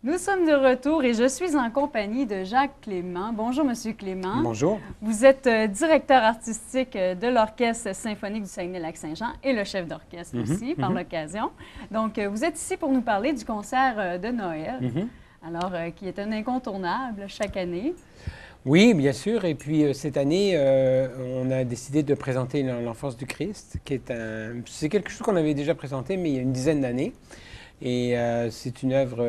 Nous sommes de retour et je suis en compagnie de Jacques Clément. Bonjour, Monsieur Clément. Bonjour. Vous êtes directeur artistique de l'Orchestre symphonique du Saguenay-Lac-Saint-Jean et le chef d'orchestre aussi, par l'occasion. Donc, vous êtes ici pour nous parler du concert de Noël, alors qui est un incontournable chaque année. Oui, bien sûr. Et puis cette année, on a décidé de présenter l'Enfance du Christ, qui est c'est quelque chose qu'on avait déjà présenté, mais il y a une dizaine d'années. Et c'est une œuvre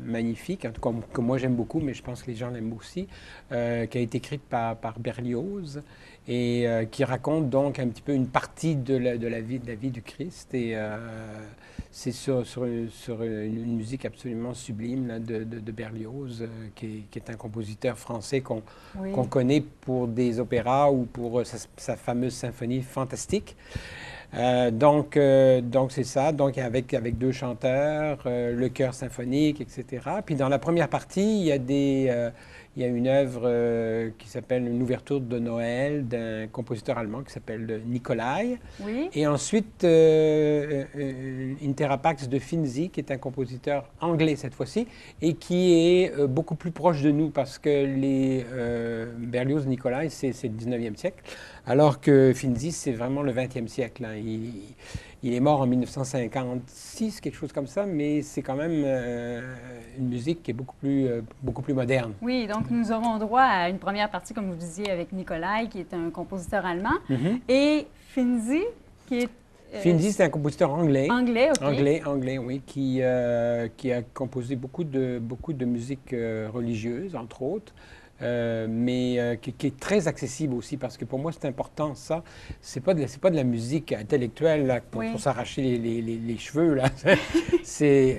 magnifique, en tout cas que moi j'aime beaucoup, mais je pense que les gens l'aiment aussi, qui a été écrite par Berlioz et qui raconte donc un petit peu une partie de la vie du Christ. Et c'est sur une musique absolument sublime là, de Berlioz, qui est un compositeur français qu'on connaît pour des opéras ou pour sa fameuse symphonie fantastique. Donc c'est ça, donc avec deux chanteurs, le chœur symphonique, etc. Puis dans la première partie, il y a une œuvre qui s'appelle Une ouverture de Noël d'un compositeur allemand qui s'appelle Nicolai. Oui. Et ensuite, Interapax de Finzi, qui est un compositeur anglais cette fois-ci, et qui est beaucoup plus proche de nous parce que Berlioz Nicolai, c'est le 19e siècle, alors que Finzi, c'est vraiment le 20e siècle. Hein. Il est mort en 1956, quelque chose comme ça, mais c'est quand même une musique qui est beaucoup plus moderne. Oui, donc nous aurons droit à une première partie, comme vous disiez, avec Nicolai, qui est un compositeur allemand, et Finzi, qui est... Finzi, c'est un compositeur anglais. Anglais, OK. Anglais, oui, qui a composé beaucoup de musique religieuse, entre autres. Mais qui est très accessible aussi, parce que pour moi, c'est important, ça. C'est pas de la musique intellectuelle là, pour s'arracher les cheveux, là. C'est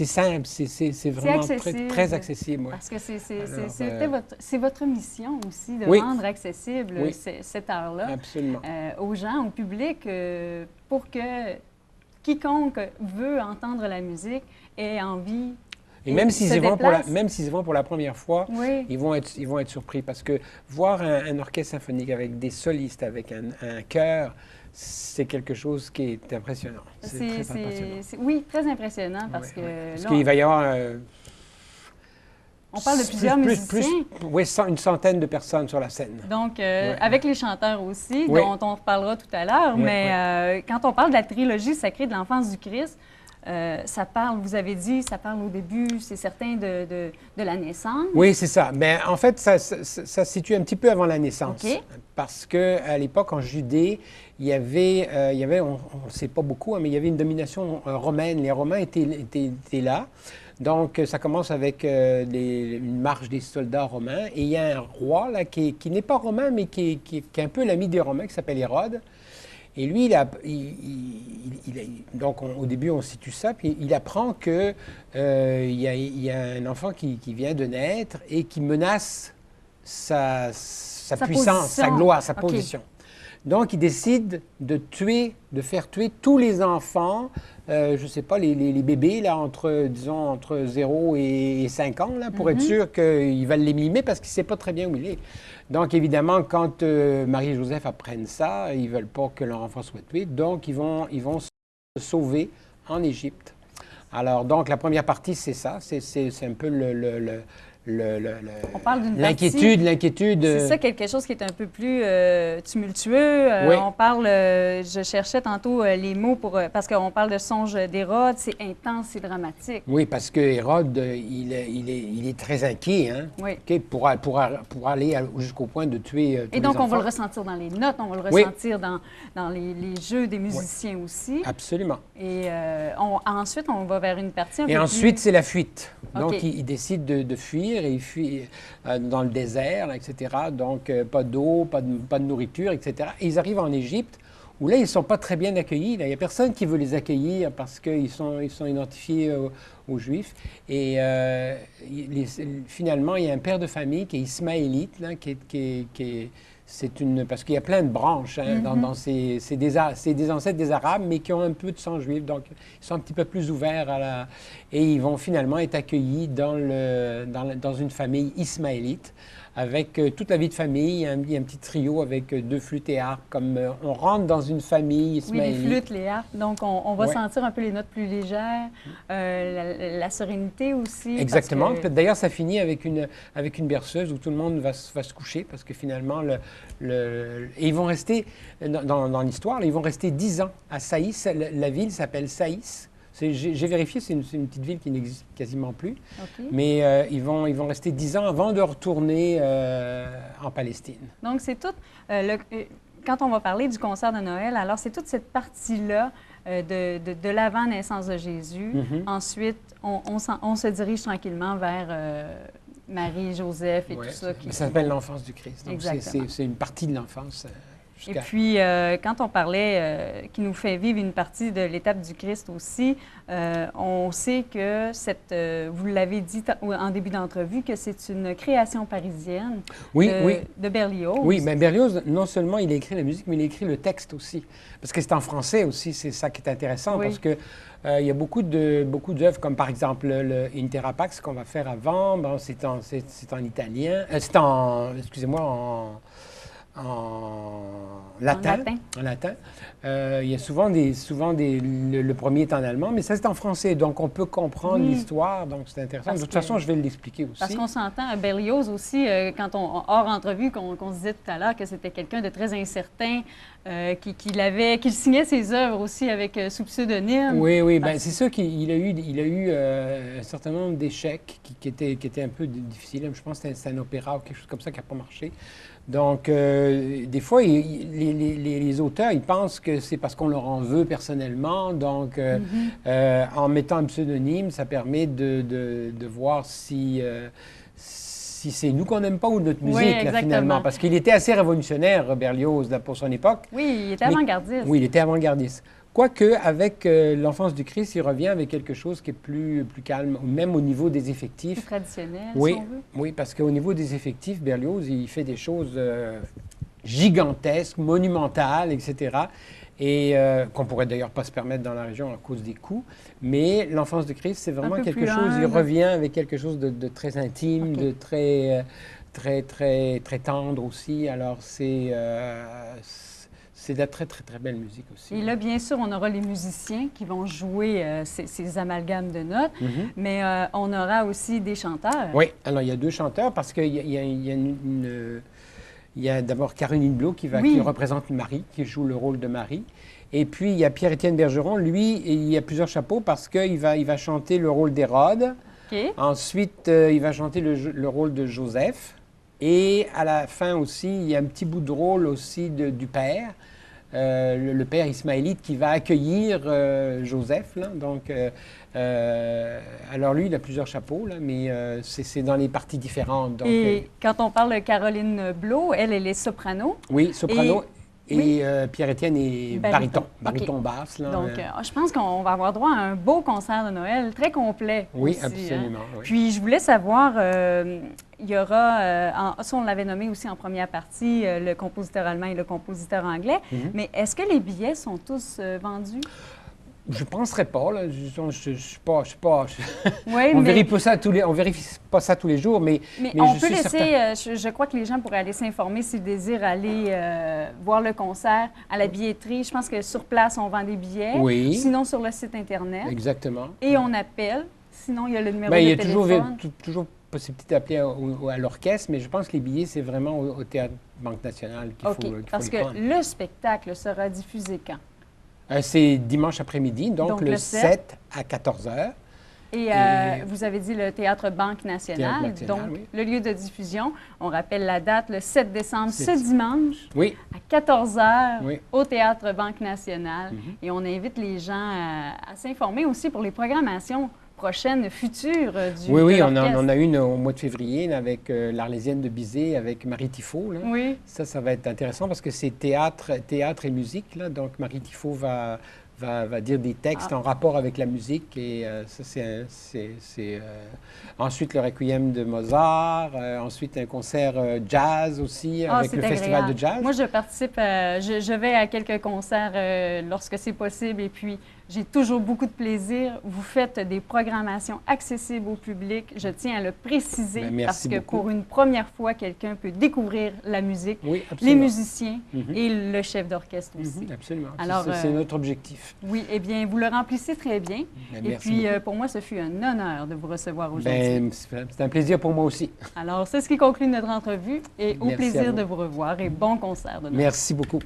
simple, c'est vraiment très accessible. Ouais. Parce que c'est votre mission aussi, de rendre accessible cet art-là aux gens, au public, pour que quiconque veut entendre la musique ait envie. Et même s'ils y vont pour la première fois, ils vont être surpris parce que voir un orchestre symphonique avec des solistes, avec un chœur, c'est quelque chose qui est impressionnant. C'est très impressionnant. Oui, très impressionnant parce que... Parce qu'il va y avoir... on parle de plusieurs musiciens. Oui, une centaine de personnes sur la scène. Donc, avec les chanteurs aussi, dont on reparlera tout à l'heure. Mais quand on parle de la trilogie sacrée de l'enfance du Christ, ça parle, vous avez dit, ça parle au début, c'est certain, de la naissance. Oui, c'est ça. Mais en fait, ça se situe un petit peu avant la naissance. OK. Parce qu'à l'époque, en Judée, il y avait on ne sait pas beaucoup, mais il y avait une domination romaine. Les Romains étaient là. Donc, ça commence avec une marche des soldats romains. Et il y a un roi là, qui n'est pas romain, mais qui est un peu l'ami des Romains, qui s'appelle Hérode. Et lui, donc au début, on situe ça, puis il apprend qu'il y a un enfant qui vient de naître et qui menace sa puissance, sa gloire, sa position. Donc, il décide de faire tuer tous les enfants, je ne sais pas, les bébés, là, entre 0 et 5 ans, là, pour être sûr qu'il va l'éliminer parce qu'il ne sait pas très bien où il est. Donc, évidemment, quand Marie et Joseph apprennent ça, ils ne veulent pas que leur enfant soit tué. Donc, ils vont se sauver en Égypte. Alors, donc, la première partie, c'est ça. C'est un peu on parle d'une l'inquiétude. C'est ça, quelque chose qui est un peu plus tumultueux. On parle, je cherchais tantôt les mots parce qu'on parle de songe d'Hérode, c'est intense, c'est dramatique. Oui, parce que Hérode, il est très inquiet, hein, pour aller jusqu'au point de tuer tous Et donc, les on enfants. va le ressentir dans les notes, on va le ressentir dans les jeux des musiciens aussi. Absolument. Et ensuite, on va vers une partie un peu Et ensuite, plus... c'est la fuite. Donc, il décide de fuir et il fuit dans le désert, là, etc. Donc, pas d'eau, pas de nourriture, etc. Et ils arrivent en Égypte, où là, ils ne sont pas très bien accueillis. Là. Il n'y a personne qui veut les accueillir parce qu'ils sont identifiés aux Juifs. Et finalement, il y a un père de famille qui est ismaélite, là, parce qu'il y a plein de branches. Hein, c'est des ancêtres des Arabes, mais qui ont un peu de sang juif. Donc, ils sont un petit peu plus ouverts et ils vont finalement être accueillis dans une famille ismaélite. avec toute la vie de famille. Il y a un petit trio avec 2 flûtes et harpes, comme on rentre dans une famille Oui, les ismaélite. flûtes, les harpes. Donc, on va Ouais. sentir un peu les notes plus légères, la sérénité aussi. Exactement. parce que- D'ailleurs, ça finit avec une berceuse où tout le monde va se coucher parce que finalement, et ils vont rester, dans l'histoire, ils vont rester 10 ans à Saïs. La ville s'appelle Saïs. J'ai vérifié, c'est une petite ville qui n'existe quasiment plus. OK. Mais ils vont rester 10 ans avant de retourner en Palestine. Donc, c'est tout. Quand on va parler du concert de Noël, alors c'est toute cette partie-là de l'avant-naissance de Jésus. Mhm. Ensuite, on se dirige tranquillement vers Marie, Joseph et Ouais, tout ça. ça s'appelle l'enfance du Christ. Donc, Exactement. c'est une partie de l'enfance. Et puis, quand on parlait, qui nous fait vivre une partie de l'étape du Christ aussi, on sait que vous l'avez dit en début d'entrevue, que c'est une création parisienne de Berlioz. Oui, mais Berlioz, non seulement il a écrit la musique, mais il a écrit le texte aussi. Parce que c'est en français aussi, c'est ça qui est intéressant, Oui. parce que il y a beaucoup d'œuvres, comme par exemple le Intera Pax qu'on va faire avant, bon, c'est en italien, excusez-moi, en latin. En latin. Il y a souvent le premier est en allemand, mais ça c'est en français, donc on peut comprendre l'histoire, donc c'est intéressant. De toute façon, je vais l'expliquer aussi. Parce qu'on s'entend, Berlioz aussi, quand hors entrevue, qu'on se disait tout à l'heure que c'était quelqu'un de très incertain, qu'il signait ses œuvres aussi avec sous pseudonyme. Oui, ben, c'est sûr qu'il a eu un certain nombre d'échecs qui étaient un peu difficiles. Je pense que c'était un opéra ou quelque chose comme ça qui n'a pas marché. Donc, des fois, les auteurs, ils pensent que c'est parce qu'on leur en veut personnellement. Donc, en mettant un pseudonyme, ça permet de voir si c'est nous qu'on n'aime pas ou notre musique, là, finalement. Parce qu'il était assez révolutionnaire, Berlioz, là, pour son époque. Oui, il était avant-gardiste. Oui, il était avant-gardiste. Quoique, avec l'enfance du Christ, il revient avec quelque chose qui est plus calme, même au niveau des effectifs. Plus traditionnel, oui, si on veut. Oui, parce qu'au niveau des effectifs, Berlioz, il fait des choses gigantesques, monumentales, etc. Et qu'on pourrait d'ailleurs pas se permettre dans la région à cause des coûts. Mais l'enfance de Christ, c'est vraiment quelque chose, il revient avec quelque chose de très intime, de très tendre aussi. Alors, c'est de la très, très, très belle musique aussi. Et là, bien sûr, on aura les musiciens qui vont jouer ces amalgames de notes, mais on aura aussi des chanteurs. Oui, alors il y a 2 chanteurs parce qu'il y a d'abord Caroline Blau qui représente Marie, qui joue le rôle de Marie. Et puis, il y a Pierre-Étienne Bergeron. Lui, il a plusieurs chapeaux parce qu'il va chanter le rôle d'Hérode. Okay. Ensuite, il va chanter le rôle de Joseph. Et à la fin aussi, il y a un petit bout de rôle aussi du père, le père ismaélite qui va accueillir Joseph. Là. Donc, alors lui, il a plusieurs chapeaux, là, mais c'est dans les parties différentes. Donc, et quand on parle de Caroline Blau, elle est soprano. Oui, soprano. Et Pierre-Étienne est baryton basse. Là, donc, je pense qu'on va avoir droit à un beau concert de Noël, très complet. Oui, aussi, absolument. Hein? Oui. Puis, je voulais savoir, il y aura, ça on l'avait nommé aussi en première partie, le compositeur allemand et le compositeur anglais, mais est-ce que les billets sont tous vendus? Je ne penserais pas. Là. Je suis pas. Oui, on vérifie pas ça tous les jours, mais on je peut suis laisser. Je crois que les gens pourraient aller s'informer s'ils désirent aller voir le concert à la billetterie. Je pense que sur place, on vend des billets. Oui. Sinon, sur le site Internet. Exactement. Et on appelle. Sinon, il y a le numéro de il y a téléphone. toujours possibilité d'appeler à l'orchestre, mais je pense que les billets, c'est vraiment au Théâtre Banque Nationale qu'il faut parce que le spectacle sera diffusé quand? C'est dimanche après-midi, donc le 7 à 14 h. Et vous avez dit le Théâtre Banque Nationale. Donc, le lieu de diffusion, on rappelle la date, le 7 décembre, ce dimanche, à 14 h, au Théâtre Banque Nationale. Et on invite les gens à s'informer aussi pour les programmations prochaines, futures du Oui, on en a une au mois de février avec l'Arlésienne de Bizet, avec Marie Tifo. Là. Oui. Ça va être intéressant parce que c'est théâtre et musique. Là. Donc, Marie Tifo va dire des textes en rapport avec la musique. Et ça, c'est ensuite le Requiem de Mozart, ensuite un concert jazz aussi avec le Festival de jazz. Moi, je participe, je vais à quelques concerts lorsque c'est possible. Et puis, J'ai toujours beaucoup de plaisir. Vous faites des programmations accessibles au public. Je tiens à le préciser parce que pour une première fois, quelqu'un peut découvrir la musique, les musiciens et le chef d'orchestre aussi. Absolument. Alors, c'est notre objectif. Oui, eh bien, vous le remplissez très bien. Et puis, pour moi, ce fut un honneur de vous recevoir aujourd'hui. C'est un plaisir pour moi aussi. Alors, c'est ce qui conclut notre entrevue et au plaisir de vous revoir et bon concert demain. Merci beaucoup.